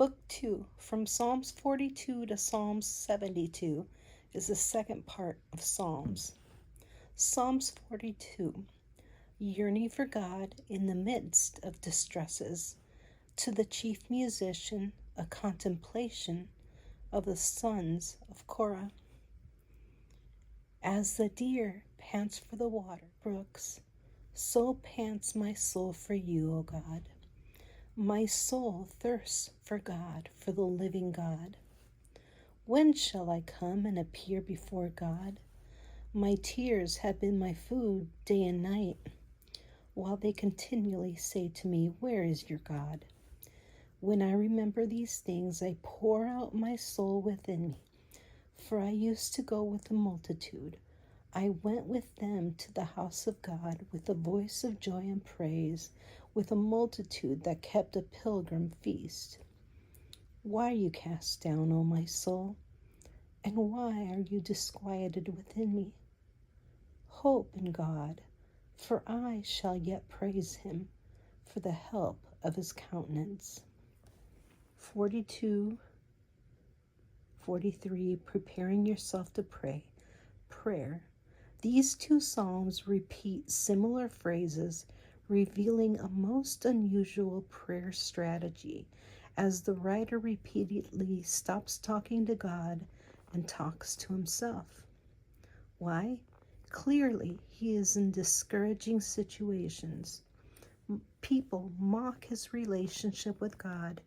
Book 2, from Psalms 42 to Psalms 72, is the second part of Psalms. Psalms 42, yearning for God in the midst of distresses. To the chief musician, a contemplation of the sons of Korah. As the deer pants for the water brooks, so pants my soul for you, O God. My soul thirsts for God, for the living God. When shall I come and appear before God? My tears have been my food day and night, while they continually say to me, where is your God? When I remember these things, I pour out my soul within me. For I used to go with the multitude. I went with them to the house of God with a voice of joy and praise, with a multitude that kept a pilgrim feast. Why are you cast down, O my soul? And why are you disquieted within me? Hope in God, for I shall yet praise him for the help of his countenance. 42, 43, preparing yourself to pray. Prayer. These two psalms repeat similar phrases, revealing a most unusual prayer strategy as the writer repeatedly stops talking to God and talks to himself. Why? Clearly, he is in discouraging situations. People mock his relationship with God,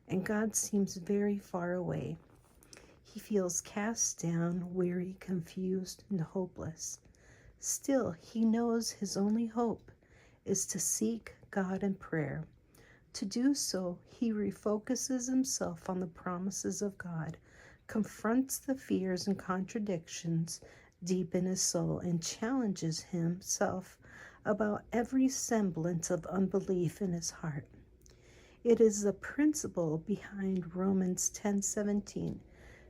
and God seems very far away. He feels cast down, weary, confused, and hopeless. Still, he knows his only hope is to seek God in prayer. To do so, he refocuses himself on the promises of God, confronts the fears and contradictions deep in his soul, and challenges himself about every semblance of unbelief in his heart. It is the principle behind Romans 10:17.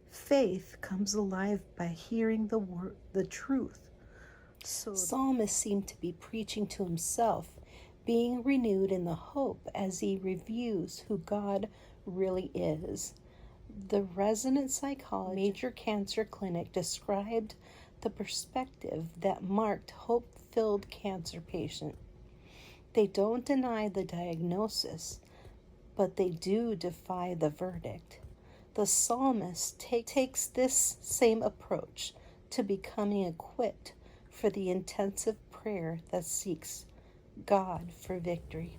Faith comes alive by hearing the truth. So psalmist seemed to be preaching to himself, being renewed in the hope as he reviews who God really is. The resident psychologist major cancer clinic described the perspective that marked hope-filled cancer patient. They don't deny the diagnosis, but they do defy the verdict. The psalmist takes this same approach to becoming equipped for the intensive prayer that seeks God for victory.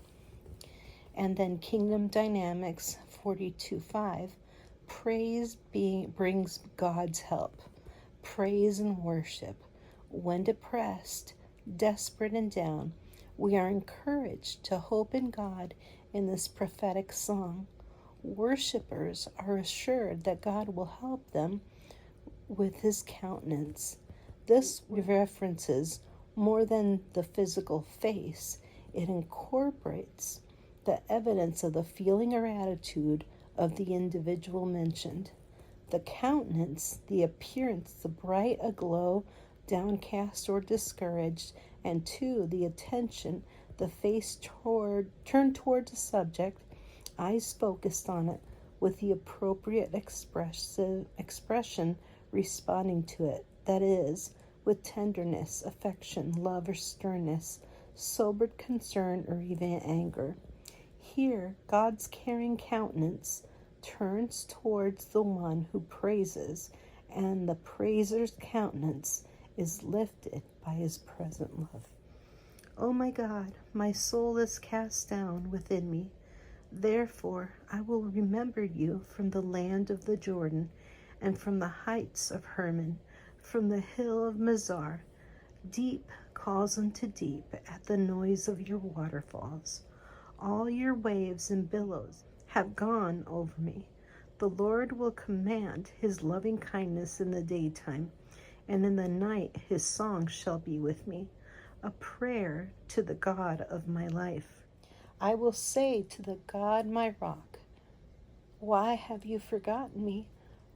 And then Kingdom Dynamics 42:5, praise brings God's help. Praise and worship. When depressed, desperate, and down, we are encouraged to hope in God in this prophetic song. Worshippers are assured that God will help them with his countenance. This references more than the physical face. It incorporates the evidence of the feeling or attitude of the individual mentioned. The countenance, the appearance, the bright aglow, downcast or discouraged, and 2, the attention, the face turned towards the subject, eyes focused on it, with the appropriate expression responding to it, that is, with tenderness, affection, love, or sternness, sobered concern, or even anger. Here, God's caring countenance turns towards the one who praises, and the praiser's countenance is lifted by his present love. O my God, my soul is cast down within me. Therefore, I will remember you from the land of the Jordan, and from the heights of Hermon, from the hill of Mizar. Deep calls unto deep at the noise of your waterfalls. All your waves and billows have gone over me. The Lord will command his loving kindness in the daytime, and in the night his song shall be with me, a prayer to the God of my life. I will say to the God my rock, why have you forgotten me?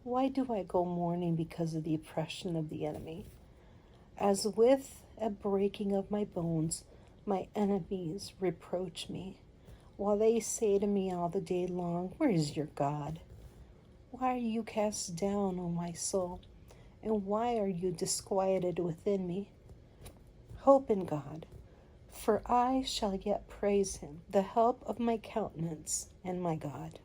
Why do I go mourning because of the oppression of the enemy? As with a breaking of my bones, my enemies reproach me. while they say to me all the day long, where is your God? Why are you cast down, O my soul? And why are you disquieted within me? Hope in God, for I shall yet praise him, the help of my countenance and my God.